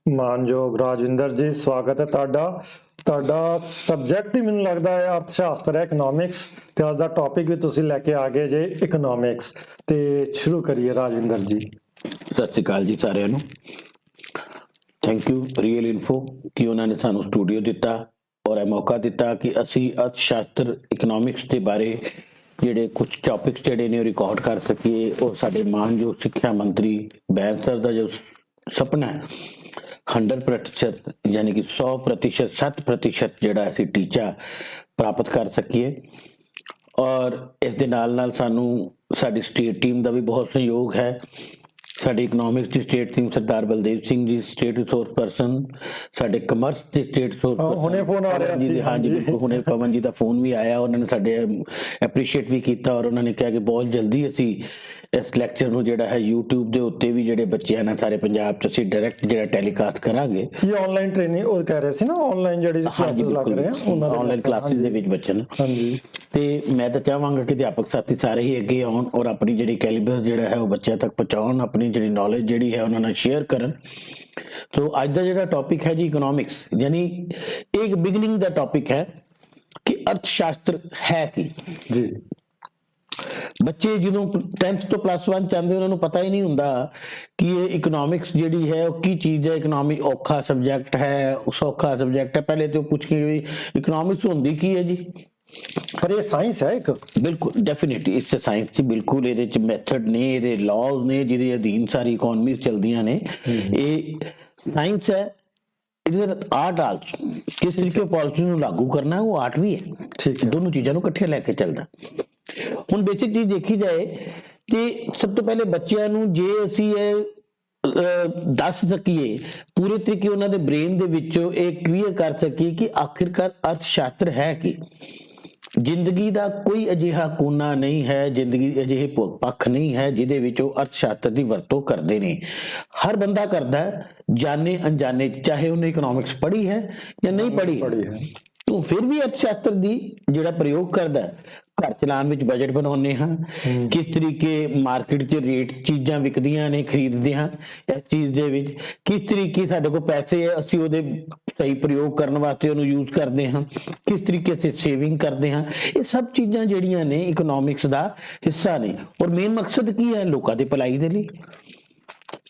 ਮਾਨਯੋਗ ਰਾਜਵਿੰਦਰ ਜੀ, ਸਵਾਗਤ ਹੈ ਤੁਹਾਡਾ। ਤੁਹਾਡਾ ਸਬਜੈਕਟ ਹੀ ਮੈਨੂੰ ਲੱਗਦਾ ਹੈ ਅਰਥ ਸ਼ਾਸਤਰ ਹੈ, ਇਕਨੋਮਿਕਸ, ਤੇ ਅੱਜ ਦਾ ਟੌਪਿਕ ਵੀ ਤੁਸੀਂ ਲੈ ਕੇ ਆ ਗਏ ਜੇ ਇਕਨੋਮਿਕਸ। ਤੇ ਸ਼ੁਰੂ ਕਰੀਏ ਰਾਜਵਿੰਦਰ ਜੀ। ਸਤਿ ਸ਼੍ਰੀ ਅਕਾਲ ਜੀ ਸਾਰਿਆਂ ਨੂੰ। ਥੈਂਕ ਯੂ ਰੀਅਲ ਇਨਫੋ ਕਿ ਉਹਨਾਂ ਨੇ ਸਾਨੂੰ ਸਟੂਡੀਓ ਦਿੱਤਾ ਔਰ ਇਹ ਮੌਕਾ ਦਿੱਤਾ ਕਿ ਅਸੀਂ ਅਰਥ ਸ਼ਾਸਤਰ ਇਕਨੋਮਿਕਸ ਦੇ ਬਾਰੇ ਜਿਹੜੇ ਕੁਝ ਟੌਪਿਕਸ ਜਿਹੜੇ ਨੇ ਉਹ ਰਿਕਾਰਡ ਕਰ ਸਕੀਏ। ਔਰ ਸਾਡੇ ਮਾਨਯੋਗ ਸਿੱਖਿਆ ਮੰਤਰੀ ਬੈਂਸ ਸਰ ਦਾ ਜੋ ਸੁਪਨਾ ਹੈ 100% ਯਾਨੀ ਕਿ 100% 7% ਜਿਹੜਾ ਅਸੀਂ ਟੀਚਾ ਪ੍ਰਾਪਤ ਕਰ ਸਕੀਏ। ਔਰ ਇਸ ਦੇ ਨਾਲ ਸਾਨੂੰ ਸਾਡੀ ਸਟੇਟ ਟੀਮ ਦਾ ਵੀ ਬਹੁਤ ਸਹਿਯੋਗ ਹੈ। ਸਾਡੇ ਇਕਨੋਮਿਕਸ ਦੀ ਸਟੇਟ ਟੀਮ ਸਰਦਾਰ Baldev Singh ji state resource person, ਸਾਡੇ ਕਮਰਸ ਦੇ ਸਟੇਟ ਰਿਸੋਰਸ ਹੁਣੇ ਫੋਨ ਆ ਰਿਹਾ ਜੀ। ਹਾਂਜੀ ਬਿਲਕੁਲ, ਹੁਣੇ ਪਵਨ ਜੀ ਦਾ ਫੋਨ ਵੀ ਆਇਆ, ਉਹਨਾਂ ਨੇ ਸਾਡੇ ਐਪਰੀਸ਼ੀਏਟ ਵੀ ਕੀਤਾ ਔਰ ਉਹਨਾਂ ਨੇ ਕਿਹਾ ਕਿ ਬਹੁਤ ਜਲਦੀ ਅਸੀਂ ਇਸ ਲੈਕਚਰ ਨੂੰ ਜਿਹੜਾ ਹੈ YouTube ਦੇ ਉੱਤੇ ਵੀ ਜਿਹੜੇ ਬੱਚੇ ਹਨ ਸਾਰੇ ਪੰਜਾਬ 'ਚ ਅਸੀਂ ਡਾਇਰੈਕਟ ਜਿਹੜਾ ਟੈਲੀਕਾਸਟ ਕਰਾਂਗੇ। ਇਹ ਆਨਲਾਈਨ ਟ੍ਰੇਨਿੰਗ ਉਹ ਕਹਿ ਰਹੇ ਸੀ ਨਾ, ਆਨਲਾਈਨ ਜਿਹੜੀ ਕਲਾਸਿਸ ਲੱਗ ਰਹੇ ਆ ਉਹਨਾਂ ਦੇ ਆਨਲਾਈਨ ਕਲਾਸਿਸ ਦੇ ਵਿੱਚ ਬੱਚੇ ਨੇ। ਹਾਂਜੀ, ਤੇ ਮੈਂ ਤਾਂ ਚਾਹਾਂਗਾ ਕਿ ਅਧਿਆਪਕ ਸਾਥੀ ਸਾਰੇ ਹੀ ਅੱਗੇ ਆਉਣ ਔਰ ਆਪਣੀ ਜਿਹੜੀ ਕੈਲੀਬਰ ਜਿਹੜਾ ਹੈ ਉਹ ਬੱਚਿਆਂ ਤੱਕ ਪਹੁੰਚਾਉਣ, ਆਪਣੀ ਜਿਹੜੀ ਨੌਲੇਜ ਜਿਹੜੀ ਹੈ ਉਹਨਾਂ ਨਾਲ ਸ਼ੇਅਰ ਕਰਨ। ਸੋ ਅੱਜ ਦਾ ਜਿਹੜਾ ਟੌਪਿਕ ਹੈ ਜੀ ਇਕਨੋਮਿਕਸ, ਯਾਨੀ ਇੱਕ ਬਿਗਨਿੰਗ ਦਾ ਟੌਪਿਕ ਹੈ ਕਿ ਅਰਥ ਸ਼ਾਸਤਰ ਹੈ ਕੀ ਜੀ। ਬੱਚੇ ਜਦੋਂ 10th ਤੋਂ +1 ਚਾਹੁੰਦੇ ਉਹਨਾਂ ਨੂੰ ਪਤਾ ਹੀ ਨਹੀਂ ਹੁੰਦਾ ਕਿ ਇਹ ਇਕਨੋਮਿਕਸ ਜਿਹੜੀ ਹੈ ਉਹ ਕੀ ਚੀਜ਼ ਹੈ। ਇਕਨੋਮਿਕ ਔਖਾ ਸਬਜੈਕਟ ਹੈ, ਸੌਖਾ ਸਬਜੈਕਟ ਹੈ? ਪਹਿਲੇ ਤੇ ਉਹ ਪੁੱਛ ਕੇ ਵੀ ਇਕਨੋਮਿਕਸ ਹੁੰਦੀ ਕੀ ਹੈ ਜੀ? ਪਰ ਇਹ ਸਾਇੰਸ ਹੈ ਇੱਕ। ਬਿਲਕੁਲ ਡੈਫੀਨਿਟਲੀ ਇਟਸ ਅ ਸਾਇੰਸ ਜੀ। ਬਿਲਕੁਲ ਇਹਦੇ ਚ ਮੈਥਡ ਨੇ, ਇਹਦੇ ਲਾਜ਼ ਨੇ ਜਿਹਦੇ ਅਧੀਨ ਸਾਰੀ ਇਕਨੋਮੀਜ਼ ਚਲਦੀਆਂ ਨੇ। ਇਹ ਸਾਇੰਸ ਹੈ, ਆਰਟ ਆਲਸੋ। ਕਿਸ ਤਰੀਕੇ ਪਾਲਿਸੀ ਨੂੰ ਲਾਗੂ ਕਰਨਾ ਉਹ ਆਰਟ ਵੀ ਹੈ। ਠੀਕ ਹੈ, ਦੋਨੋਂ ਚੀਜ਼ਾਂ ਨੂੰ ਇਕੱਠੇ ਲੈ ਕੇ ਚੱਲਦਾ। ਹੁਣ ਬੇਸਿਕ ਚੀਜ਼ ਦੇਖੀ ਜਾਏ ਤੇ ਸਭ ਤੋਂ ਪਹਿਲੇ ਬੱਚਿਆਂ ਨੂੰ ਜੇ ਅਸੀਂ ਇਹ ਦੱਸ ਸਕੀਏ ਪੂਰੇ ਤਰੀਕੇ ਉਹਨਾਂ ਦੇ ਬ੍ਰੇਨ ਦੇ ਵਿੱਚੋਂ ਇਹ ਕਲੀਅਰ ਕਰ ਸਕੀਏ ਕਿ ਆਖਿਰਕਾਰ ਅਰਥ ਸ਼ਾਸਤਰ ਹੈ ਕੀ। ਜ਼ਿੰਦਗੀ ਦਾ ਕੋਈ ਅਜਿਹਾ ਕੋਨਾ ਨਹੀਂ ਹੈ, ਜ਼ਿੰਦਗੀ ਅਜਿਹੇ ਪੱਖ ਨਹੀਂ ਹੈ ਜਿਹਦੇ ਵਿੱਚ ਉਹ ਅਰਥ ਸ਼ਾਸਤਰ ਦੀ ਵਰਤੋਂ ਕਰਦੇ ਨੇ। ਹਰ ਬੰਦਾ ਕਰਦਾ ਹੈ, ਜਾਣੇ ਅਣਜਾਣੇ, ਚਾਹੇ ਉਹਨੇ ਇਕਨੋਮਿਕਸ ਪੜ੍ਹੀ ਹੈ ਜਾਂ ਨਹੀਂ ਪੜ੍ਹੀ ਹੈ, ਤੂੰ ਫਿਰ ਵੀ ਅਰਥ ਸ਼ਾਸਤਰ ਦੀ ਜਿਹੜਾ ਪ੍ਰਯੋਗ ਕਰਦਾ ਹੈ। ਘਰ ਚਲਾਉਣ ਵਿੱਚ ਬਜਟ ਬਣਾਉਂਦੇ ਹਾਂ, ਕਿਸ ਤਰੀਕੇ ਮਾਰਕੀਟ 'ਚ ਰੇਟ ਚੀਜ਼ਾਂ ਵਿਕਦੀਆਂ ਨੇ ਖਰੀਦਦੇ ਹਾਂ, ਇਸ ਚੀਜ਼ ਦੇ ਵਿੱਚ ਕਿਸ ਤਰੀਕੇ ਸਾਡੇ ਕੋਲ ਪੈਸੇ ਹੈ ਅਸੀਂ ਉਹਦੇ ਸਹੀ ਪ੍ਰਯੋਗ ਕਰਨ ਵਾਸਤੇ ਉਹਨੂੰ ਯੂਜ਼ ਕਰਦੇ ਹਾਂ, ਕਿਸ ਤਰੀਕੇ ਅਸੀਂ ਸੇਵਿੰਗ ਕਰਦੇ ਹਾਂ। ਇਹ ਸਭ ਚੀਜ਼ਾਂ ਜਿਹੜੀਆਂ ਨੇ ਇਕਨੋਮਿਕਸ ਦਾ ਹਿੱਸਾ ਨੇ। ਔਰ ਮੇਨ ਮਕਸਦ ਕੀ ਹੈ? ਲੋਕਾਂ ਦੀ ਭਲਾਈ ਦੇ ਲਈ।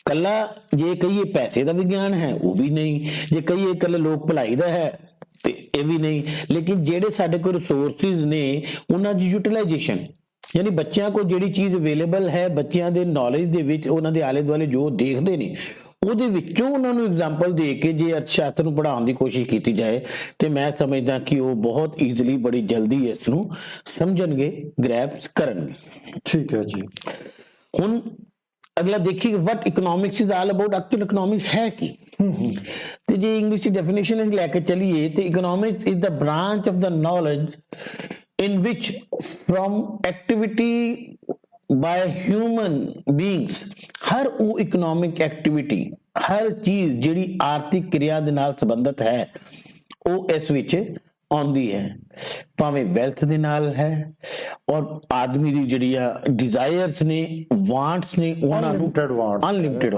ਕੱਲਾ ਜੇ ਕਹੀਏ ਪੈਸੇ ਦਾ ਵਿਗਿਆਨ ਹੈ ਉਹ ਵੀ ਨਹੀਂ, ਜੇ ਕਹੀਏ ਕੱਲਾ ਲੋਕ ਭਲਾਈ ਦਾ ਹੈ ਤੇ ਇਹ ਵੀ ਨਹੀਂ। ਲੇਕਿਨ ਜਿਹੜੇ ਸਾਡੇ ਕੋਲ ਰਿਸੋਰਸਿਸ ਨੇ ਉਹਨਾਂ ਦੀ ਯੂਟਿਲਾਈਜੇਸ਼ਨ, ਯਾਨੀ ਬੱਚਿਆਂ ਕੋਲ ਜਿਹੜੀ ਚੀਜ਼ ਅਵੇਲੇਬਲ ਹੈ, ਬੱਚਿਆਂ ਦੇ ਨੌਲੇਜ ਦੇ ਵਿੱਚ ਉਹਨਾਂ ਦੇ ਆਲੇ ਦੁਆਲੇ ਜੋ ਦੇਖਦੇ ਨੇ ਉਹਦੇ ਵਿੱਚੋਂ ਉਹਨਾਂ ਨੂੰ ਐਗਜ਼ਾਮਪਲ ਦੇ ਕੇ ਜੇ ਅਰਥ ਸ਼ਾਸਤਰ ਨੂੰ ਪੜ੍ਹਾਉਣ ਦੀ ਕੋਸ਼ਿਸ਼ ਕੀਤੀ ਜਾਏ ਤੇ ਮੈਂ ਸਮਝਦਾ ਕਿ ਉਹ ਬਹੁਤ ਈਜ਼ੀਲੀ, ਬੜੀ ਜਲਦੀ ਇਸ ਨੂੰ ਸਮਝਣਗੇ, ਗ੍ਰੈਸਪ ਕਰਨਗੇ। ਠੀਕ ਹੈ ਜੀ। ਹੁਣ ਅਗਲਾ ਦੇਖੀਏ what economics is all about. Actual economics ਹੈ ਕੀ? ਤੇ ਜੇ ਇੰਗਲਿਸ਼ ਦੀ ਡੈਫੀਨੇਸ਼ਨ ਲੈ ਕੇ ਚਲੀਏ ਤੇ economics is the branch of the knowledge in which from activity by human beings, ਹਰ ਉਹ ਇਕਨੋਮਿਕ ਐਕਟੀਵਿਟੀ, ਹਰ ਚੀਜ਼ ਜਿਹੜੀ ਆਰਥਿਕ ਕਿਰਿਆ ਦੇ ਨਾਲ ਸੰਬੰਧਿਤ ਹੈ ਉਹ ਇਸ ਵਿੱਚ ਆਉਂਦੀ ਹੈ, ਭਾਵੇਂ ਵੈਲਥ ਦੇ ਨਾਲ ਹੈ। ਔਰ ਆਦਮੀ ਦੀ ਜਿਹੜੀਆਂ ਡਿਜ਼ਾਇਰਸ ਨੇ, ਵਾਂਟਸ ਨੇ, ਉਹਨਾਂ ਨੂੰ ਅਨਲਿਮਿਟਿਡ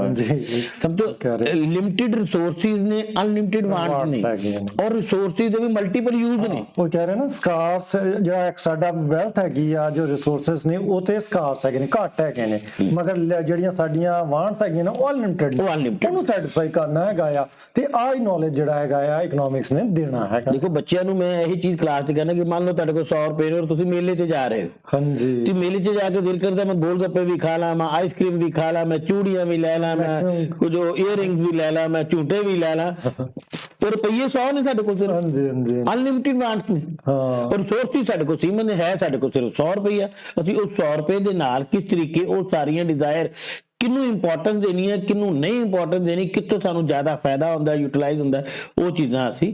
ਸਮਝੋ। ਲਿਮਿਟਿਡ ਰਿਸੋਰਸਿਸ ਨੇ, ਅਨਲਿਮਿਟਿਡ ਵਾਂਟਸ ਨੇ, ਔਰ ਰਿਸੋਰਸਿਸ ਦੇ ਵੀ ਮਲਟੀਪਲ ਯੂਜ਼ ਨੇ। ਉਹ ਕਹਿ ਰਹੇ ਨਾ ਸਕਾਰਸ, ਜਿਹੜਾ ਇੱਕ ਸਾਡਾ ਵੈਲਥ ਹੈਗੀ ਆ, ਜੋ ਰਿਸੋਰਸਿਸ ਨੇ ਉਹ ਤੇ ਸਕਾਰਸ ਹੈਗੇ ਨੇ, ਘੱਟ ਹੈਗੇ ਨੇ, ਮਗਰ ਜਿਹੜੀਆਂ ਸਾਡੀਆਂ ਵਾਂਟਸ ਹੈਗੀਆਂ ਨੇ ਉਹ ਅਨਲਿਮਿਟਿਡ, ਉਹਨੂੰ ਸੈਟੀਸਫਾਈ ਕਰਨਾ ਹੈਗਾ ਆ। ਤੇ ਆਹ ਹੀ ਨੌਲੇਜ ਜਿਹੜਾ ਹੈਗਾ ਆ ਇਕਨੋਮਿਕਸ ਨੇ ਦੇਣਾ ਹੈਗਾ। ਦੇਖੋ ਬੱਚਿਆਂ ਨੂੰ ਮੈਂ ਇਹੀ ਚੀਜ਼ ਕਲਾਸ 'ਚ ਕਹਿੰਦਾ ਕਿ ਮੰਨ ਲਓ ਤੁਹਾਡੇ ਕੋਲ 100 ਰੁਪਏ ਨੇ ਔਰ ਤੁਸੀਂ ਮੇਲੇ 'ਚ ਜਾ ਰਹੇ ਹੋ। ਹਾਂਜੀ, ਤੇ ਮੇਲੇ 'ਚ ਜਾ ਕੇ ਦਿਲ ਕਰਦਾ ਮੈਂ ਗੋਲ ਗੱਪੇ ਵੀ ਖਾ ਲਾਂ, ਮੈਂ ਆਈਸਕ੍ਰੀਮ ਵੀ ਖਾ ਲਾਂ, ਮੈਂ ਚੂੜੀਆਂ ਵੀ ਲੈ ਲਾਂ, ਮੈਂ ਕੁਝ ਈਅਰਿੰਗਸ ਵੀ ਲੈ ਲਾਂ, ਮੈਂ ਝੂਟੇ ਵੀ ਲੈ ਲਾਂ। ਪਰ ਰੁਪਈਏ 100 ਨੇ ਸਾਡੇ ਕੋਲ ਸਿਰਫ, ਅਨਲਿਮਿਟਿਡ ਵਾਂਟਸ ਨੇ। ਔਰ ਰਿਸੋਰਸਿਸ ਸਾਡੇ ਕੋਲ ਸੀਮਨ ਹੈ, ਸਾਡੇ ਕੋਲ ਸਿਰਫ 100 ਰੁਪਈਆ। ਅਸੀਂ ਉਹ 100 ਰੁਪਏ ਦੇ ਨਾਲ ਕਿਸ ਤਰੀਕੇ ਉਹ ਸਾਰੀਆਂ ਡਿਜ਼ਾਇਰ, ਕਿਹਨੂੰ ਇੰਪੋਰਟੈਂਸ ਦੇਣੀ ਹੈ, ਕਿਹਨੂੰ ਨਹੀਂ ਇੰਪੋਰਟੈਂਸ ਦੇਣੀ, ਕਿੱਥੋਂ ਸਾਨੂੰ ਜ਼ਿਆਦਾ ਫਾਇਦਾ ਹੁੰਦਾ, ਯੂਟਿਲਾਈਜ਼ ਹੁੰਦਾ, ਉਹ ਚੀਜ਼ਾਂ ਅਸੀਂ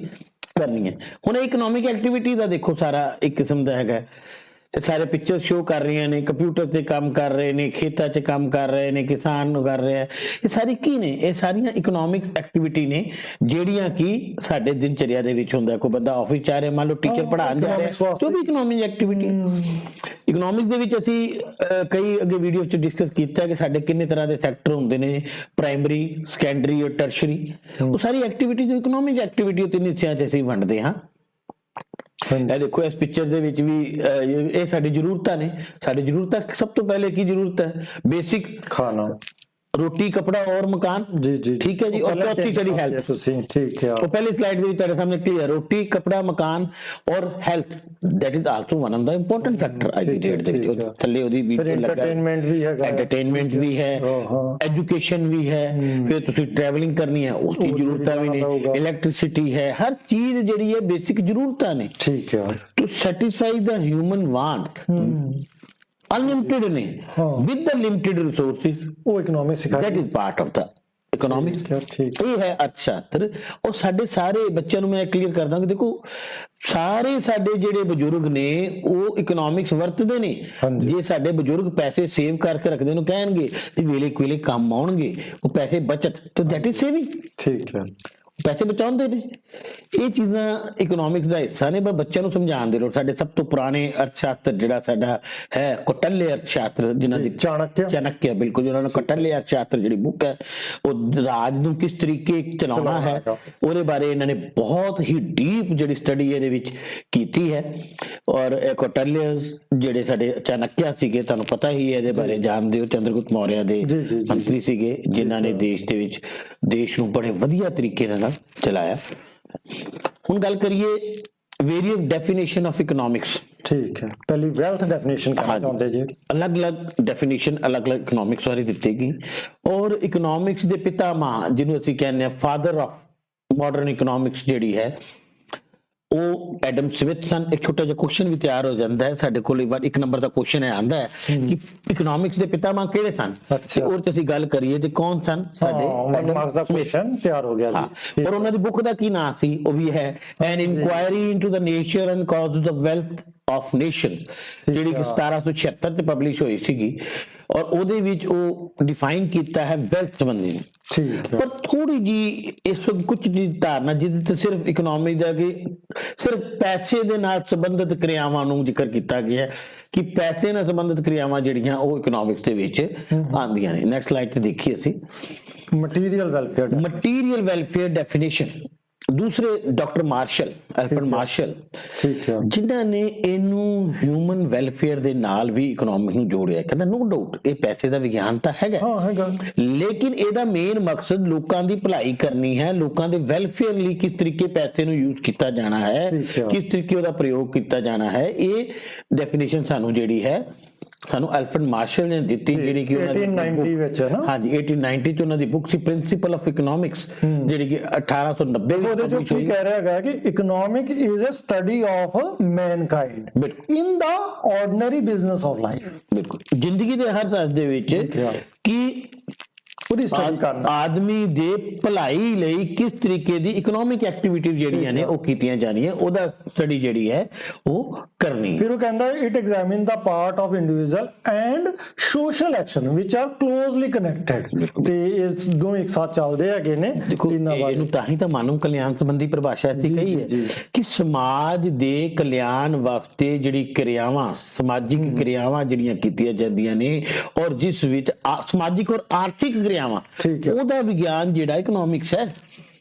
ਕਰਨੀ ਹੈ। ਹੁਣ ਇਕਨੋਮਿਕ ਐਕਟੀਵਿਟੀ ਦਾ ਦੇਖੋ ਸਾਰਾ ਇੱਕ ਕਿਸਮ ਦਾ ਹੈਗਾ ਇਹ ਸਾਰੇ ਪਿਕਚਰ ਸ਼ੋ ਕਰ ਰਹੀਆਂ ਨੇ, ਕੰਪਿਊਟਰ ਤੇ ਕੰਮ ਕਰ ਰਹੇ ਨੇ, ਖੇਤਾਂ 'ਚ ਕੰਮ ਕਰ ਰਹੇ ਨੇ, ਕਿਸਾਨ ਨੂੰ ਕਰ ਰਿਹਾ, ਇਹ ਸਾਰੀ ਕੀ ਨੇ? ਇਹ ਸਾਰੀਆਂ ਇਕਨੋਮਿਕਸ ਐਕਟੀਵਿਟੀ ਨੇ ਜਿਹੜੀਆਂ ਕਿ ਸਾਡੇ ਦਿਨਚਰਿਆ ਦੇ ਵਿੱਚ ਹੁੰਦਾ। ਕੋਈ ਬੰਦਾ ਆਫਿਸ ਜਾ ਰਿਹਾ, ਮੰਨ ਲਓ ਟੀਚਰ ਪੜ੍ਹਾਉਣ ਜਾ ਰਿਹਾ, ਤੇ ਉਹ ਵੀ ਇਕਨੋਮਿਕ ਐਕਟੀਵਿਟੀ। ਇਕਨੋਮਿਕਸ ਦੇ ਵਿੱਚ ਅਸੀਂ ਕਈ ਅੱਗੇ ਵੀਡੀਓ 'ਚ ਡਿਸਕਸ ਕੀਤਾ ਕਿ ਸਾਡੇ ਕਿੰਨੇ ਤਰ੍ਹਾਂ ਦੇ ਸੈਕਟਰ ਹੁੰਦੇ ਨੇ, ਪ੍ਰਾਇਮਰੀ, ਸੈਕੰਡਰੀ ਔਰ ਟਰਸ਼ਰੀ। ਉਹ ਸਾਰੀ ਐਕਟੀਵਿਟੀ ਜੋ ਇਕਨੋਮਿਕ ਐਕਟੀਵਿਟੀ ਉਹ ਤਿੰਨ ਹਿੱਸਿਆਂ 'ਚ ਅਸੀਂ ਵੰਡਦੇ ਹਾਂ। ਇਹ ਦੇਖੋ ਇਸ ਪਿਕਚਰ ਦੇ ਵਿੱਚ ਵੀ ਇਹ ਸਾਡੀ ਜ਼ਰੂਰਤਾਂ ਨੇ। ਸਾਡੀ ਜ਼ਰੂਰਤਾਂ ਸਭ ਤੋਂ ਪਹਿਲੇ ਕੀ ਜ਼ਰੂਰਤ ਹੈ? ਬੇਸਿਕ ਖਾਣਾ, रोटी, कपड़ा और मकान। जी जी ठीक है जी। और चौथी चली हेल्थ। ठीक है। तो पहली स्लाइड में तेरे सामने क्लियर, रोटी, कपड़ा, मकान और health, that is also one of the important factor आज की डेट ਦੇ ਵਿੱਚ। ਥੱਲੇ ਉਹਦੀ ਵੀ एंटरटेनमेंट भी है, एंटरटेनमेंट भी है, एजुकेशन भी है, फिर ਤੁਸੀਂ ट्रैवलिंग करनी है उसकी ਜ਼ਰੂਰਤਾਂ ਵੀ ਨੇ, ਇਲੈਕਟ੍ਰਿਸਿਟੀ है, हर चीज ਜਿਹੜੀ ਹੈ ਬੇਸਿਕ ਜ਼ਰੂਰਤਾਂ ਨੇ। ठीक है। to satisfy the human want unlimited ਨੇ with the limited resources, ਉਹ ਇਕਨੋਮਿਕ ਸਿਖਾਈ, that is part of the economic। ਇਹ ਹੈ ਅਰਥਸ਼ਾਸਤਰ। ਔਰ ਸਾਡੇ ਸਾਰੇ ਬੱਚਿਆਂ ਨੂੰ ਮੈਂ ਕਲੀਅਰ ਕਰਦਾ ਕਿ ਦੇਖੋ ਸਾਰੇ ਸਾਡੇ ਜਿਹੜੇ ਬਜ਼ੁਰਗ ਨੇ ਉਹ ਇਕਨੋਮਿਕਸ ਵਰਤਦੇ ਨੇ। ਜੇ ਸਾਡੇ ਬਜ਼ੁਰਗ ਪੈਸੇ ਸੇਵ ਕਰਕੇ ਰੱਖਦੇ ਨੂੰ ਕਹਿਣਗੇ ਤੇ ਵੇਲੇ ਕੁਵੇਲੇ ਕੰਮ ਆਉਣਗੇ, ਉਹ ਪੈਸੇ ਬਚਤ, ਤਾਂ that is saving। ਠੀਕ ਹੈ। ਪੈਸੇ ਬਚਾਉਂਦੇ ਨੇ। ਇਹ ਚੀਜ਼ਾਂ ਇਕਨੋਮਿਕਸ ਦਾ ਹਿੱਸਾ ਨੇ, ਪਰ ਬੱਚਿਆਂ ਨੂੰ ਸਮਝਾਉਣ ਦੀ ਲੋੜ। ਸਾਡੇ ਸਭ ਤੋਂ ਪੁਰਾਣੇ ਅਰਥਸ਼ਾਸਤਰ ਜਿਹੜਾ ਸਾਡਾ ਹੈ ਕੌਟਿਲਯ ਅਰਥਸ਼ਾਸਤਰ, ਜਿਨ੍ਹਾਂ ਦੀ ਚਾਣਕਿਆ, ਬਿਲਕੁਲ ਜਿਹਨਾਂ ਨੇ ਕੌਟਿਲਯ ਅਰਥਸ਼ਾਸਤਰ ਜਿਹੜੀ ਬੁੱਕ ਹੈ, ਉਹ ਰਾਜ ਨੂੰ ਕਿਸ ਤਰੀਕੇ ਚਲਾਉਣਾ ਹੈ ਉਹਦੇ ਬਾਰੇ ਇਹਨਾਂ ਨੇ ਬਹੁਤ ਹੀ ਡੀਪ ਜਿਹੜੀ ਸਟੱਡੀ ਇਹਦੇ ਵਿੱਚ ਕੀਤੀ ਹੈ। ਔਰ ਇਹ ਕੌਟਿਲਯ ਜਿਹੜੇ ਸਾਡੇ ਚਾਣਕਿਆ ਸੀਗੇ, ਤੁਹਾਨੂੰ ਪਤਾ ਹੀ ਹੈ ਇਹਦੇ ਬਾਰੇ, ਜਾਣਦੇ ਹੋ, ਚੰਦਰਗੁਪਤ ਮੌਰਿਆ ਦੇ ਮੰਤਰੀ ਸੀਗੇ ਜਿਨ੍ਹਾਂ ਨੇ ਦੇਸ਼ ਦੇ ਵਿੱਚ ਦੇਸ਼ ਨੂੰ ਬੜੇ ਵਧੀਆ ਤਰੀਕੇ ਨਾਲ ਚਲਾਇਆ। ਹੁਣ ਗੱਲ ਕਰੀਏ ਵੇਰੀਅਸ ਡੈਫੀਨੇਸ਼ਨ ਆਫ ਇਕਨੋਮਿਕਸ। ਠੀਕ ਹੈ। ਪਹਿਲੀ ਵੈਲਥ ਡੈਫੀਨੇਸ਼ਨ ਕਰਨਾ ਚਾਹੁੰਦੇ ਜੀ। ਅਲੱਗ-ਅਲੱਗ ਡੈਫੀਨੇਸ਼ਨ ਅਲੱਗ-ਅਲੱਗ ਇਕਨੋਮਿਕਸ ਬਾਰੇ ਦਿੱਤੀ ਗਈ। ਔਰ ਇਕਨੋਮਿਕਸ ਦੇ ਪਿਤਾਮਾ ਜਿਹਨੂੰ ਅਸੀਂ ਕਹਿੰਦੇ ਆ ਫਾਦਰ ਆਫ ਮਾਡਰਨ ਇਕਨੋਮਿਕਸ ਜਿਹੜੀ ਹੈ ਉਹ ਐਡਮ ਸਮਿਥ ਸਨ। ਇੱਕ ਛੋਟਾ ਜਿਹਾ ਕੁਐਸਚਨ ਵੀ ਤਿਆਰ ਹੋ ਜਾਂਦਾ ਹੈ ਸਾਡੇ ਕੋਲ, ਇੱਕ ਨੰਬਰ ਦਾ ਕੁਐਸਚਨ ਹੈ ਆਂਦਾ ਹੈ ਕਿ ਇਕਨੋਮਿਕਸ ਦੇ ਪਿਤਾਮਾ ਕਿਹੜੇ ਸਨ, ਤੇ ਉਹ ਤੇ ਅਸੀਂ ਗੱਲ ਕਰੀਏ ਤੇ ਕੌਣ ਸਨ ਸਾਡੇ ਮਾਰਕਸ ਦਾ ਕੁਐਸਚਨ ਤਿਆਰ ਹੋ ਗਿਆ ਜੀ। ਔਰ ਉਹਨਾਂ ਦੀ ਬੁੱਕ ਦਾ ਕੀ ਨਾਮ ਸੀ? ਉਹ ਵੀ ਹੈ an inquiry into the nature and causes of wealth of nations, ਜਿਹੜੀ ਕਿ 1776 ਤੇ ਪਬਲਿਸ਼ ਹੋਈ ਸੀਗੀ। ਔਰ ਉਹਦੇ ਵਿੱਚ ਉਹ ਡਿਫਾਈਨ ਕੀਤਾ ਹੈ ਵੈਲਥ ਸੰਬੰਧੀ। ਪਰ ਥੋੜੀ ਜੀ ਇਸ ਵਕਤ ਕੁਝ ਦੀ ਧਾਰਨਾ ਜਿਹਦੇ ਤੇ ਸਿਰਫ ਇਕਨੋਮੀ ਦਾ ਕਿ ਸਿਰਫ ਪੈਸੇ ਦੇ ਨਾਲ ਸੰਬੰਧਿਤ ਕਿਰਿਆਵਾਂ ਨੂੰ ਜ਼ਿਕਰ ਕੀਤਾ ਗਿਆ ਕਿ ਪੈਸੇ ਨਾਲ ਸੰਬੰਧਿਤ ਕਿਰਿਆਵਾਂ ਜਿਹੜੀਆਂ ਉਹ ਇਕਨੋਮਿਕਸ ਦੇ ਵਿੱਚ ਆਉਂਦੀਆਂ ਨੇ। ਨੈਕਸਟ ਸਲਾਈਡ ਤੇ ਦੇਖੀਏ ਅਸੀਂ ਮਟੀਰੀਅਲ ਵੈਲਫੇਅਰ ਡੈਫੀਨੇਸ਼ਨ। ਦੂਸਰੇ ਡਾਕਟਰ ਮਾਰਸ਼ਲ, ਐਲਫਰਡ ਮਾਰਸ਼ਲ, ਜਿਨ੍ਹਾਂ ਨੇ ਇਹਨੂੰ ਹਿਊਮਨ ਵੈਲਫੇਅਰ ਦੇ ਨਾਲ ਵੀ ਇਕਨੋਮਿਕ ਨੂੰ ਜੋੜਿਆ। ਕਹਿੰਦਾ ਨੋ ਡਾਊਟ ਇਹ ਪੈਸੇ ਦਾ ਵਿਗਿਆਨ ਤਾਂ ਹੈਗਾ, ਲੇਕਿਨ ਇਹਦਾ ਮੇਨ ਮਕਸਦ ਲੋਕਾਂ ਦੀ ਭਲਾਈ ਕਰਨੀ ਹੈ, ਲੋਕਾਂ ਦੇ ਵੈਲਫੇਅਰ ਲਈ ਕਿਸ ਤਰੀਕੇ ਪੈਸੇ ਨੂੰ ਯੂਜ਼ ਕੀਤਾ ਜਾਣਾ ਹੈ, ਕਿਸ ਤਰੀਕੇ ਉਹਦਾ ਪ੍ਰਯੋਗ ਕੀਤਾ ਜਾਣਾ ਹੈ। ਇਹ ਡੈਫੀਨੇਸ਼ਨ ਸਾਨੂੰ ਜਿਹੜੀ ਹੈ ਸਾਨੂੰ ਐਲਫਰਡ ਮਾਰਸ਼ਲ ਨੇ ਦਿੱਤੀ, ਜਿਹੜੀ ਕਿ 1890 ਵਿੱਚ ਹੈ ਨਾ। ਹਾਂਜੀ 1890 ਚ ਉਹਨਾਂ ਦੀ book C principal of economics, ਜਿਹੜੀ ਕਿ 1890 ਵਿੱਚ ਉਹਦੇ ਚ ਕੀ ਕਹਿ ਰਿਹਾ ਹੈਗਾ ਕਿ economic is a study of mankind in the ordinary business of life. ਬਿਲਕੁਲ ਜ਼ਿੰਦਗੀ ਦੇ ਹਰ ਸਾਜ ਦੇ ਵਿੱਚ ਕਿ ਉਹਦੀ ਸਟੱਡੀ ਕਰਨਾ, ਆਦਮੀ ਦੇ ਭਲਾਈ ਲਈ ਕਿਸ ਤਰੀਕੇ ਦੀ ਇਕਨੋਮਿਕ ਐਕਟੀਵਿਟੀਜ਼ ਜਿਹੜੀਆਂ ਨੇ ਉਹ ਕੀਤੀਆਂ ਜਾਣੀਆਂ, ਉਹਦਾ ਸਟੱਡੀ ਜਿਹੜੀ ਹੈ ਉਹ ਕਰਨੀ। ਫਿਰ ਉਹ ਕਹਿੰਦਾ it examine the part of individual and social action which are closely connected. ਤੇ ਇਹ ਦੋਵੇਂ ਇੱਕ ਸਾਥ ਚੱਲਦੇ ਹੈਗੇ ਨੇ। ਇਹਨੂੰ ਤਾਂ ਹੀ ਤਾਂ ਮਾਨਵ ਕਲਿਆਣ ਸੰਬੰਧੀ ਪਰਿਭਾਸ਼ਾ ਐਸੀ ਕਹੀ ਹੈ ਕਿ ਸਮਾਜ ਦੇ ਕਲਿਆਣ ਵਾਸਤੇ ਜਿਹੜੀ ਕਿਰਿਆਵਾਂ, ਸਮਾਜਿਕ ਕਿਰਿਆਵਾਂ ਜਿਹੜੀਆਂ ਕੀਤੀਆਂ ਜਾਂਦੀਆਂ ਨੇ ਔਰ ਜਿਸ ਵਿੱਚ ਸਮਾਜਿਕ ਔਰ ਆਰਥਿਕ ਉਹਦਾ ਵਿਗਿਆਨ ਜਿਹੜਾ ਇਕਨੋਮਿਕਸ ਹੈ।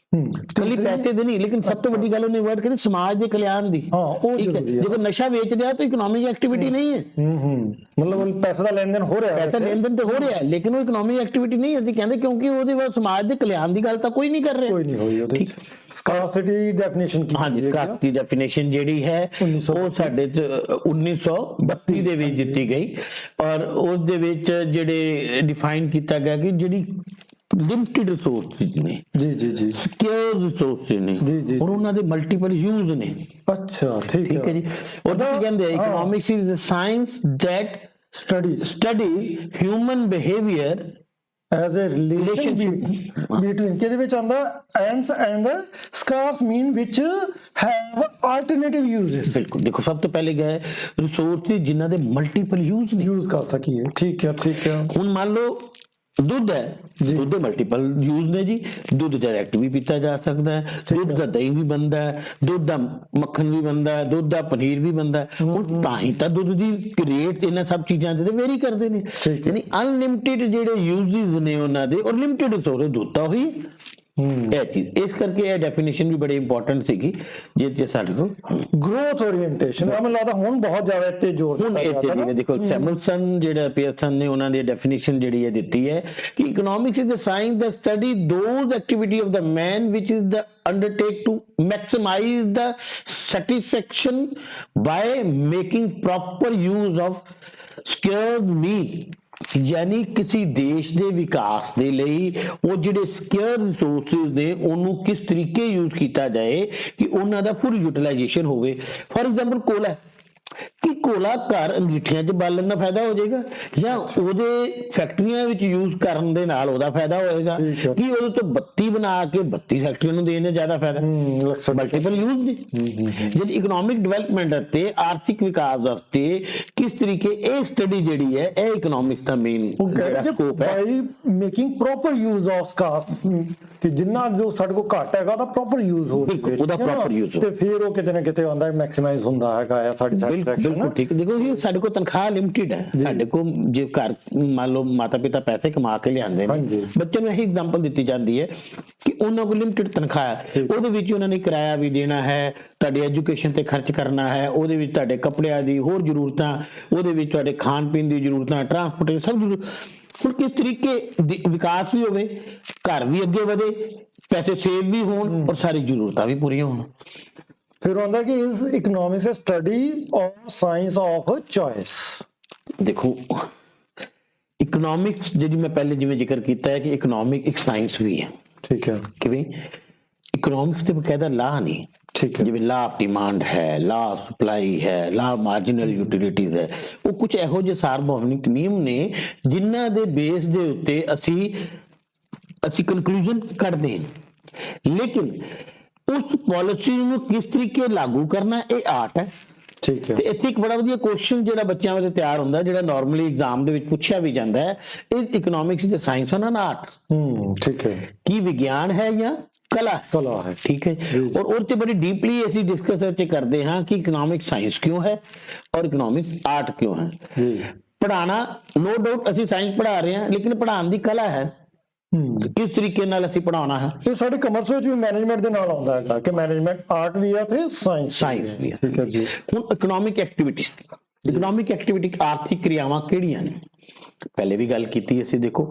ਕੱਲੀ ਪੈਸੇ ਦੇ ਨਹੀਂ, ਲੇਕਿਨ ਸਭ ਤੋਂ ਵੱਡੀ ਗੱਲ ਉਹਨੇ ਵਰਡ ਕਹਿੰਦੇ ਸਮਾਜ ਦੇ ਕਲਿਆਣ ਦੀ। ਦੇਖੋ ਨਸ਼ਾ ਵੇਚ ਰਿਹਾ ਤਾਂ ਇਕਨੋਮਿਕ ਐਕਟੀਵਿਟੀ ਨਹੀਂ ਹੈ, ਮਤਲਬ ਪੈਸੇ ਦਾ ਲੈਣ ਦੇਣ ਹੋ ਰਿਹਾ ਹੈ, ਪੈਸਾ ਲੈਣ ਦੇਣ ਤੇ ਹੋ ਰਿਹਾ, ਲੇਕਿਨ ਉਹ ਇਕਨੋਮਿਕ ਐਕਟੀਵਿਟੀ ਨਹੀਂ ਅਸੀਂ ਕਹਿੰਦੇ, ਕਿਉਂਕਿ ਉਹਦੇ ਬਾਅਦ ਸਮਾਜ ਦੇ ਕਲਿਆਣ ਦੀ ਗੱਲ ਤਾਂ ਕੋਈ ਨਹੀਂ ਕਰ ਰਿਹਾ। ਕੋਈ ਨਹੀਂ ਹੋਈ ਉਹਦੇ ਸਕਾਰਸਿਟੀ ਡੈਫੀਨੇਸ਼ਨ ਕੀ? ਹਾਂਜੀ ਸਕਾਰਸਿਟੀ ਡੈਫੀਨੇਸ਼ਨ ਜਿਹੜੀ ਹੈ ਉਹ ਸਾਡੇ 1932 ਦੇ ਵਿੱਚ ਦਿੱਤੀ ਗਈ ਔਰ ਉਸ ਦੇ ਵਿੱਚ ਜਿਹੜੇ ਡਿਫਾਈਨ ਕੀਤਾ ਗਿਆ ਕਿ ਜਿਹੜੀ ਲਿਮਿਟਡ ਰਿਸੋਰਸਿਸ ਨੇ, ਜੀ ਸਕਿਉਰ ਰਿਸੋਰਸਿਸ ਨੇ ਔਰ ਉਹਨਾਂ ਦੇ ਮਲਟੀਪਲ ਯੂਜ਼ ਨੇ। ਅੱਛਾ ਠੀਕ ਹੈ ਜੀ। ਉਹਦਾ ਕੀ ਕਹਿੰਦੇ economics is a science that study human behavior as a relation between ਕਿਹਦੇ ਵਿੱਚ ਆਉਂਦਾ ends and scarce mean which have alternative uses. ਬਿਲਕੁਲ, ਦੇਖੋ ਸਭ ਤੋਂ ਪਹਿਲੇ ਗਏ ਰਿਸੋਰਸ ਦੀ ਜਿਨ੍ਹਾਂ ਦੇ ਮਲਟੀਪਲ ਯੂਜ਼ ਨੇ, ਯੂਜ਼ ਕਰ ਸਕੀਏ। ਠੀਕ ਹੈ। ਹੁਣ ਮੰਨ ਲਓ ਦੁੱਧ ਹੈ, ਦੁੱਧ ਦੇ ਮਲਟੀਪਲ ਯੂਜ਼ ਨੇ ਜੀ। ਦੁੱਧ ਡਾਇਰੈਕਟ ਵੀ ਪੀਤਾ ਜਾ ਸਕਦਾ ਹੈ, ਦੁੱਧ ਦਾ ਦਹੀਂ ਵੀ ਬਣਦਾ ਹੈ, ਦੁੱਧ ਦਾ ਮੱਖਣ ਵੀ ਬਣਦਾ ਹੈ, ਦੁੱਧ ਦਾ ਪਨੀਰ ਵੀ ਬਣਦਾ ਹੈ। ਹੁਣ ਤਾਂ ਹੀ ਤਾਂ ਦੁੱਧ ਦੀ ਰੇਟ ਇਹਨਾਂ ਸਭ ਚੀਜ਼ਾਂ ਦੇ ਵੇਰੀ ਕਰਦੇ ਨੇ, ਯਾਨੀ ਅਨਲਿਮਿਟਿਡ ਜਿਹੜੇ ਯੂਜ਼ਸ ਨੇ ਉਹਨਾਂ ਦੇ, ਔਰ ਲਿਮਿਟਿਡ ਰਿਸੋਰਸ ਦੁੱਧ ਤਾਂ ਹੋਈ ਇਹ ਚੀਜ਼। ਇਸ ਕਰਕੇ ਇਹ ਡੈਫੀਨੇਸ਼ਨ ਵੀ ਬੜੀ ਇੰਪੋਰਟੈਂਟ ਸੀਗੀ ਜਿਹਦੇ ਸਾਡੇ ਕੋਲ ਗ੍ਰੋਥ ਓਰੀਐਂਟੇਸ਼ਨ ਮੈਨੂੰ ਲੱਗਦਾ ਹੁਣ ਬਹੁਤ ਜ਼ਿਆਦਾ ਇੱਥੇ ਜ਼ੋਰ ਹੁਣ ਇੱਥੇ ਜਿਵੇਂ ਦੇਖੋ ਸੈਮੁਅਲਸਨ ਜਿਹੜਾ ਪੀਅਰਸਨ ਨੇ ਉਹਨਾਂ ਦੀ ਡੈਫੀਨੇਸ਼ਨ ਜਿਹੜੀ ਹੈ ਦਿੱਤੀ ਹੈ ਕਿ economics is the science that study those activity of the man which is the undertake to maximize the satisfaction by making proper use of scarce means। ਯਾਨੀ ਕਿਸੇ ਦੇਸ਼ ਦੇ ਵਿਕਾਸ ਦੇ ਲਈ ਉਹ ਜਿਹੜੇ ਸਕੇਅਰ ਰਿਸੋਰਸਿਸ ਨੇ ਉਹਨੂੰ ਕਿਸ ਤਰੀਕੇ ਯੂਜ਼ ਕੀਤਾ ਜਾਏ ਕਿ ਉਹਨਾਂ ਦਾ ਫੁੱਲ ਯੂਟਿਲਾਈਜੇਸ਼ਨ ਹੋਵੇ। ਫੋਰ ਐਗਜ਼ਾਮਪਲ ਕੋਲਾ, ਕਿ ਕੋਲਾ ਘਰ ਅੰਗੀਠੀਆਂ 'ਚ ਬਾਲਣ ਦਾ ਫਾਇਦਾ ਹੋ ਜਾਏਗਾ ਜਾਂ ਉਹਦੇ ਫੈਕਟਰੀਆਂ ਵਿੱਚ ਯੂਜ਼ ਕਰਨ ਦੇ ਨਾਲ ਉਹਦਾ ਫਾਇਦਾ ਹੋਏਗਾ, ਕਿ ਉਹਦੇ ਤੋਂ ਬੱਤੀ ਬਣਾ ਕੇ ਬੱਤੀ ਫੈਕਟਰੀਆਂ ਨੂੰ ਦੇਣ ਦਾ ਜ਼ਿਆਦਾ ਫਾਇਦਾ। ਮਲਟੀਪਲ ਯੂਜ਼ ਨੇ। ਜਿਹੜੀ ਇਕਨੋਮਿਕ ਡਿਵੈਲਪਮੈਂਟ ਅਤੇ ਆਰਥਿਕ ਵਿਕਾਸ ਵਾਸਤੇ ਕਿਸ ਤਰੀਕੇ ਇਹ ਸਟੱਡੀ ਜਿਹੜੀ ਹੈ ਇਹ ਇਕਨੋਮਿਕਸ ਦਾ ਮੇਨ ਸਕੋਪ ਹੈ। ਬਾਈ ਮੇਕਿੰਗ ਪ੍ਰੋਪਰ ਯੂਜ਼ ਆਫ ਸਕਾਰਸ, ਕਿ ਜਿੰਨਾ ਜੋ ਸਾਡੇ ਕੋਲ ਘੱਟ ਹੈਗਾ ਉਹਦਾ ਪ੍ਰੋਪਰ ਯੂਜ਼ ਹੋ, ਉਹਦਾ ਪ੍ਰੋਪਰ ਯੂਜ਼ ਤੇ ਫਿਰ ਉਹ ਕਿਤੇ ਨਾ ਕਿਤੇ ਆਉਂਦਾ ਮੈਕਸਿਮਾਈਜ਼ ਹੁੰਦਾ ਹੈਗਾ ਆ ਸਾਡੀ ਬਿਲਕੁਲ ਠੀਕ। ਦੇਖੋ ਜੀ ਸਾਡੇ ਕੋਲ ਤਨਖਾਹ ਲਿਮਿਟਿਡ ਹੈ, ਸਾਡੇ ਕੋਲ ਜੇ ਘਰ ਮੰਨ ਲਓ ਮਾਤਾ ਪਿਤਾ ਪੈਸੇ ਕਮਾ ਕੇ ਲਿਆਉਂਦੇ ਨੇ, ਬੱਚੇ ਨੂੰ ਇਹੀ ਐਗਜ਼ਾਮਪਲ ਦਿੱਤੀ ਜਾਂਦੀ ਹੈ ਕਿ ਉਹਨਾਂ ਕੋਲ ਲਿਮਿਟਿਡ ਤਨਖਾਹ ਹੈ, ਉਹਦੇ ਵਿੱਚ ਉਹਨਾਂ ਨੇ ਕਿਰਾਇਆ ਵੀ ਦੇਣਾ ਹੈ, ਤੁਹਾਡੀ ਐਜੂਕੇਸ਼ਨ ਤੇ ਖਰਚ ਕਰਨਾ ਹੈ, ਉਹਦੇ ਵਿੱਚ ਤੁਹਾਡੇ ਕੱਪੜਿਆਂ ਦੀ ਹੋਰ ਜ਼ਰੂਰਤਾਂ, ਉਹਦੇ ਵਿੱਚ ਤੁਹਾਡੇ ਖਾਣ ਪੀਣ ਦੀ ਜ਼ਰੂਰਤਾਂ, ਟਰਾਂਸਪੋਰਟੇਸ਼ਨ ਸਭ ਜ਼ਰੂਰਤ। ਹੁਣ ਕਿਸ ਤਰੀਕੇ ਵਿਕਾਸ ਵੀ ਹੋਵੇ, ਘਰ ਵੀ ਅੱਗੇ ਵਧੇ, ਪੈਸੇ ਸੇਵ ਵੀ ਹੋਣ ਔਰ ਸਾਰੀ ਜ਼ਰੂਰਤਾਂ ਵੀ ਪੂਰੀਆਂ ਹੋਣ। ਫਿਰ ਆਉਂਦਾ ਕਿ ਇਸ ਇਕਨੋਮਿਕਸ ਸਟੱਡੀ ਔਰ ਸਾਇੰਸ ਆਫ ਚੋਇਸ। ਦੇਖੋ ਇਕਨੋਮਿਕਸ ਜਿਹੜੀ ਮੈਂ ਪਹਿਲੇ ਜਿਵੇਂ ਜ਼ਿਕਰ ਕੀਤਾ ਹੈ ਕਿ ਇਕਨੋਮਿਕ ਇੱਕ ਸਾਇੰਸ ਵੀ ਹੈ। ਠੀਕ ਹੈ। ਕਿਵੇਂ? ਇਕਨੋਮਿਕਸ ਤੇ ਬਕਾਇਦਾ ਲਾਅ ਨਹੀਂ। ਠੀਕ ਹੈ। ਜਿਵੇਂ ਲਾਅ ਆਫ ਡਿਮਾਂਡ ਹੈ, ਲਾਅ ਆਫ ਸਪਲਾਈ ਹੈ, ਲਾਅ ਮਾਰਜਨਲ ਯੂਟਿਲਿਟੀਜ਼ ਹੈ, ਉਹ ਕੁਝ ਇਹੋ ਜਿਹੇ ਸਾਰਵਭੌਮਿਕ ਨਿਯਮ ਨੇ ਜਿਨ੍ਹਾਂ ਦੇ ਬੇਸ ਦੇ ਉੱਤੇ ਅਸੀਂ ਕਨਕਲੂਜਨ ਕੱਢਦੇ ਹਾਂ। ਲੇਕਿਨ ਉਸ ਪਾਲਿਸੀ ਨੂੰ ਕਿਸ ਤਰੀਕੇ ਲਾਗੂ ਕਰਨਾ ਇਹ ਆਰਟ ਹੈ। ਠੀਕ ਹੈ। ਤੇ ਇੱਥੇ ਇੱਕ ਬੜਾ ਵਧੀਆ ਕੁਐਸਚਨ ਜਿਹੜਾ ਬੱਚਿਆਂ ਵਾਸਤੇ ਤਿਆਰ ਹੁੰਦਾ, ਜਿਹੜਾ ਨਾਰਮਲੀ ਐਗਜ਼ਾਮ ਦੇ ਵਿੱਚ ਪੁੱਛਿਆ ਵੀ ਜਾਂਦਾ ਹੈ, ਇਹ ਇਕਨੋਮਿਕਸ ਦੇ ਸਾਇੰਸ ਔਰ ਆਰਟ। ਠੀਕ ਹੈ। ਕੀ ਵਿਗਿਆਨ ਹੈ ਜਾਂ ਕਲਾ ਹੈ। ਠੀਕ ਹੈ। ਔਰ ਉਹ ਤੇ ਬੜੀ ਡੀਪਲੀ ਅਸੀਂ ਡਿਸਕਸ ਕਰਦੇ ਹਾਂ ਕਿ ਇਕਨੋਮਿਕ ਸਾਇੰਸ ਕਿਉਂ ਹੈ ਔਰ ਇਕਨੋਮਿਕਸ ਆਰਟ ਕਿਉਂ ਹੈ। ਪੜ੍ਹਾਉਣਾ ਨੋ ਡਾਊਟ ਅਸੀਂ ਸਾਇੰਸ ਪੜ੍ਹਾ ਰਹੇ ਹਾਂ, ਲੇਕਿਨ ਪੜ੍ਹਾਉਣ ਦੀ ਕਲਾ ਹੈ, ਕਿਸ ਤਰੀਕੇ ਨਾਲ ਅਸੀਂ ਪੜਾਉਣਾ ਹੈ। ਇਹ ਸਾਡੇ ਕਮਰਸ ਵਿੱਚ ਵੀ ਮੈਨੇਜਮੈਂਟ ਦੇ ਨਾਲ ਆਉਂਦਾ ਹੈ ਕਿ ਮੈਨੇਜਮੈਂਟ ਆਰਟ ਵੀ ਹੈ ਤੇ ਸਾਇੰਸ ਵੀ ਹੈ। ਠੀਕ ਹੈ ਜੀ। ਹੁਣ ਇਕਨੋਮਿਕ ਐਕਟੀਵਿਟੀ ਆਰਥਿਕ ਕਿਰਿਆਵਾਂ ਕਿਹੜੀਆਂ ਨੇ? ਪਹਿਲੇ ਵੀ ਗੱਲ ਕੀਤੀ ਅਸੀਂ। ਦੇਖੋ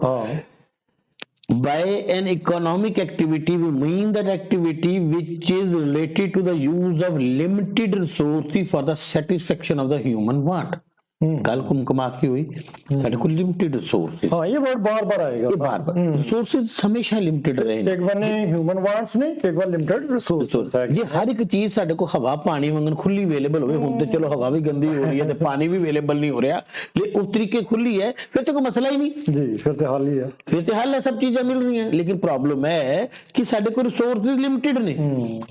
by an economic activity we mean that activity which is related to the use of limited resources for the satisfaction of the human want। ਗੱਲ ਘੁੰਮਾ ਕੇ ਹੋਈ ਸਾਡੇ ਕੋਲ ਲਿਮਿਟਿਡ ਰਿਸੋਰਸਿਸ। ਹਾਂ, ਇਹ ਵਰਡ ਬਾਰ-ਬਾਰ ਆਏਗਾ। ਇਹ ਬਾਰ-ਬਾਰ ਰਿਸੋਰਸਿਸ ਹਮੇਸ਼ਾ ਲਿਮਿਟਿਡ ਰਹੇ ਨੇ। ਇੱਕ ਵਾਰ ਨੇ ਹਿਊਮਨ ਵਾਂਟਸ ਨੇ, ਇੱਕ ਵਾਰ ਲਿਮਿਟਿਡ ਰਿਸੋਰਸਿਸ ਹੈ। ਇਹ ਹਰ ਇੱਕ ਚੀਜ਼ ਸਾਡੇ ਕੋਲ ਹਵਾ ਪਾਣੀ ਵਾਂਗਣ ਖੁੱਲੀ ਅਵੇਲੇਬਲ ਹੋਵੇ। ਹੁਣ ਤੇ ਚਲੋ ਹਵਾ ਵੀ ਗੰਦੀ ਹੋ ਰਹੀ ਹੈ ਤੇ ਪਾਣੀ ਵੀ ਅਵੇਲੇਬਲ ਨਹੀਂ ਹੋ ਰਿਹਾ, ਲੇਕਿਨ ਉਸ ਤਰੀਕੇ ਖੁੱਲੀ ਹੈ, ਫਿਰ ਤਾਂ ਕੋਈ ਮਸਲਾ ਹੀ ਨਹੀਂ ਜੀ। ਫਿਰ ਤੇ ਹੱਲ ਹੀ ਹੈ, ਫਿਰ ਤੇ ਹੱਲ ਹੈ, ਸਭ ਚੀਜ਼ਾਂ ਮਿਲ ਰਹੀਆਂ। ਲੇਕਿਨ ਪ੍ਰੋਬਲਮ ਹੈ ਕਿ ਸਾਡੇ ਕੋਲ ਰਿਸੋਰਸਿਸ ਲਿਮਿਟਿਡ ਨੇ।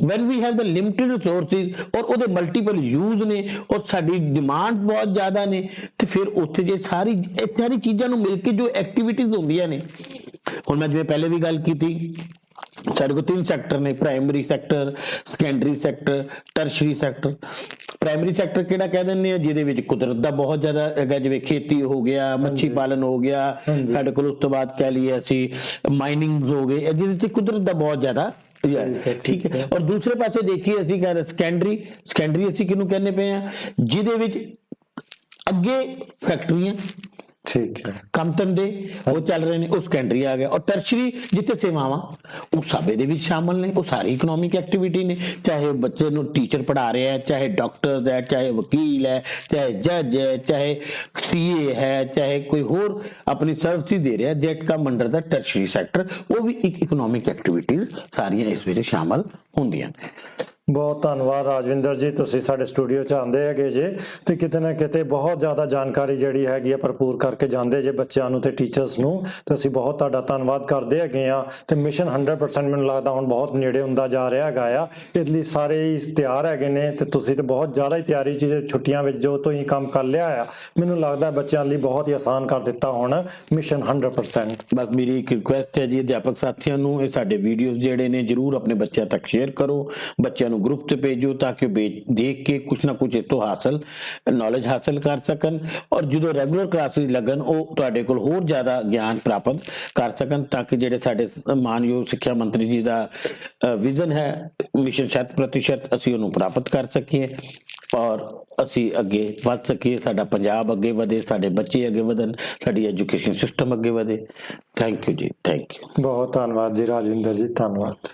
When we have the limited resources ਔਰ ਉਹਦੇ ਮਲਟੀਪਲ ਯੂਜ਼ ਨੇ ਔਰ ਸਾਡੀ ਡਿਮਾਂਡ ਬਹੁਤ ਜ਼ਿਆਦਾ ਨੇ, ਤੇ ਫਿਰ ਉੱਥੇ ਜੇ ਸਾਰੀ ਚੀਜ਼ਾਂ ਨੂੰ ਮਿਲ ਕੇ ਜੋ ਐਕਟੀਵਿਟੀਜ਼ ਹੁੰਦੀਆਂ ਨੇ। ਹੁਣ ਮੈਂ ਜਿਵੇਂ ਪਹਿਲੇ ਵੀ ਗੱਲ ਕੀਤੀ, ਸਾਡੇ ਕੋਲ 3 ਸੈਕਟਰ ਨੇ, primary sector, secondary sector, tertiary sector. Primary sector ਕਿਹੜਾ ਕਹਿ ਦਿੰਦੇ ਆ? ਜਿਹਦੇ ਵਿੱਚ ਕੁਦਰਤ ਦਾ ਬਹੁਤ ਜ਼ਿਆਦਾ ਹੈਗਾ, ਜਿਵੇਂ ਖੇਤੀ ਹੋ ਗਿਆ, ਮੱਛੀ ਪਾਲਨ ਹੋ ਗਿਆ ਸਾਡੇ ਕੋਲ। ਉਸ ਤੋਂ ਬਾਅਦ ਕਹਿ ਲਈਏ ਅਸੀਂ ਮਾਈਨਿੰਗ ਹੋ ਗਏ, ਜਿਹਦੇ ਤੇ ਕੁਦਰਤ ਦਾ ਬਹੁਤ ਜ਼ਿਆਦਾ। ਠੀਕ ਹੈ। ਔਰ ਦੂਸਰੇ ਪਾਸੇ ਦੇਖੀਏ ਅਸੀਂ ਕਹਿ ਰਹੇ ਸੈਕੰਡਰੀ ਅਸੀਂ ਕਿਹਨੂੰ ਕਹਿੰਦੇ ਪਏ ਆ? ਜਿਹਦੇ ਵਿੱਚ ਅੱਗੇ ਫੈਕਟਰੀਆਂ, ਠੀਕ ਹੈ, ਕੰਮ ਧੰਦੇ ਉਹ ਚੱਲ ਰਹੇ ਨੇ, ਉਹ ਸੈਕੰਡਰੀ ਆ ਗਿਆ। ਔਰ ਟਰਸ਼ਰੀ ਜਿੱਥੇ ਸੇਵਾਵਾਂ, ਉਹ ਸਭ ਇਹਦੇ ਵਿੱਚ ਸ਼ਾਮਲ ਨੇ। ਉਹ ਸਾਰੀ ਇਕਨੋਮਿਕ ਐਕਟੀਵਿਟੀ ਨੇ, ਚਾਹੇ ਬੱਚੇ ਨੂੰ ਟੀਚਰ ਪੜ੍ਹਾ ਰਿਹਾ ਹੈ, ਚਾਹੇ ਡਾਕਟਰ ਹੈ, ਚਾਹੇ ਵਕੀਲ ਹੈ, ਚਾਹੇ ਜੱਜ ਹੈ, ਚਾਹੇ ਸੀਏ ਹੈ, ਚਾਹੇ ਕੋਈ ਹੋਰ ਆਪਣੀ ਸਰਵਿਸ ਦੇ ਰਿਹਾ, that come under the tertiary sector. ਉਹ ਵੀ ਇੱਕ ਇਕਨੋਮਿਕ ਐਕਟੀਵਿਟੀਜ਼ ਸਾਰੀਆਂ ਇਸ ਵਿੱਚ ਸ਼ਾਮਲ ਹੁੰਦੀਆਂ ਨੇ। ਬਹੁਤ ਧੰਨਵਾਦ ਰਾਜਵਿੰਦਰ ਜੀ, ਤੁਸੀਂ ਸਾਡੇ ਸਟੂਡੀਓ 'ਚ ਆਉਂਦੇ ਹੈਗੇ ਜੇ ਤੇ ਕਿਤੇ ਨਾ ਕਿਤੇ ਬਹੁਤ ਜ਼ਿਆਦਾ ਜਾਣਕਾਰੀ ਜਿਹੜੀ ਹੈਗੀ ਆ ਭਰਪੂਰ ਕਰਕੇ ਜਾਂਦੇ ਜੇ ਬੱਚਿਆਂ ਨੂੰ ਤੇ ਟੀਚਰਸ ਨੂੰ, ਤੇ ਅਸੀਂ ਬਹੁਤ ਤੁਹਾਡਾ ਧੰਨਵਾਦ ਕਰਦੇ ਹੈਗੇ ਆ। ਤੇ ਮਿਸ਼ਨ 100% ਮੈਨੂੰ ਲੱਗਦਾ ਹੁਣ ਬਹੁਤ ਨੇੜੇ ਹੁੰਦਾ ਜਾ ਰਿਹਾ ਹੈਗਾ ਆ, ਇਸ ਲਈ ਸਾਰੇ ਹੀ ਤਿਆਰ ਹੈਗੇ ਨੇ ਤੇ ਤੁਸੀਂ ਤੇ ਬਹੁਤ ਜ਼ਿਆਦਾ ਹੀ ਤਿਆਰੀ 'ਚ ਛੁੱਟੀਆਂ ਵਿੱਚ ਜੋ ਤੁਸੀਂ ਕੰਮ ਕਰ ਲਿਆ ਆ, ਮੈਨੂੰ ਲੱਗਦਾ ਬੱਚਿਆਂ ਲਈ ਬਹੁਤ ਹੀ ਆਸਾਨ ਕਰ ਦਿੱਤਾ ਹੁਣ ਮਿਸ਼ਨ 100%। ਬਸ ਮੇਰੀ ਇੱਕ ਰਿਕੁਐਸਟ ਹੈ ਜੀ ਅਧਿਆਪਕ ਸਾਥੀਆਂ ਨੂੰ, ਇਹ ਸਾਡੇ ਵੀਡੀਓਜ਼ ਜਿਹੜੇ ਨੇ ਜਰੂਰ ਆਪਣੇ ਬੱਚਿਆਂ ਤੱਕ ਸ਼ੇਅਰ ਕਰੋ, ਬੱਚਿਆਂ ਨੂੰ ਗਰੁੱਪ 'ਚ ਭੇਜੋ ਤਾਂ ਕਿ ਦੇਖ ਕੇ ਕੁਛ ਨਾ ਕੁਛ ਇਸ ਤੋਂ ਨੌਲੇਜ ਹਾਸਲ ਕਰ ਸਕਣ, ਔਰ ਜਦੋਂ ਰੈਗੂਲਰ ਕਲਾਸਿਸ ਲੱਗਣ ਉਹ ਤੁਹਾਡੇ ਕੋਲ ਹੋਰ ਜ਼ਿਆਦਾ ਗਿਆਨ ਪ੍ਰਾਪਤ ਕਰ ਸਕਣ, ਤਾਂ ਕਿ ਜਿਹੜੇ ਸਾਡੇ ਮਾਨਯੋਗ ਸਿੱਖਿਆ ਮੰਤਰੀ ਜੀ ਦਾ ਵਿਜ਼ਨ ਹੈ ਮਿਸ਼ਨ 100% ਅਸੀਂ ਉਹਨੂੰ ਪ੍ਰਾਪਤ ਕਰ ਸਕੀਏ ਔਰ ਅਸੀਂ ਅੱਗੇ ਵੱਧ ਸਕੀਏ, ਸਾਡਾ ਪੰਜਾਬ ਅੱਗੇ ਵਧੇ, ਸਾਡੇ ਬੱਚੇ ਅੱਗੇ ਵਧਣ, ਸਾਡੀ ਐਜੂਕੇਸ਼ਨ ਸਿਸਟਮ ਅੱਗੇ ਵਧੇ। ਥੈਂਕ ਯੂ ਜੀ, ਥੈਂਕ ਯੂ। ਬਹੁਤ ਧੰਨਵਾਦ ਜੀ ਰਾਜਵਿੰਦਰ ਜੀ, ਧੰਨਵਾਦ।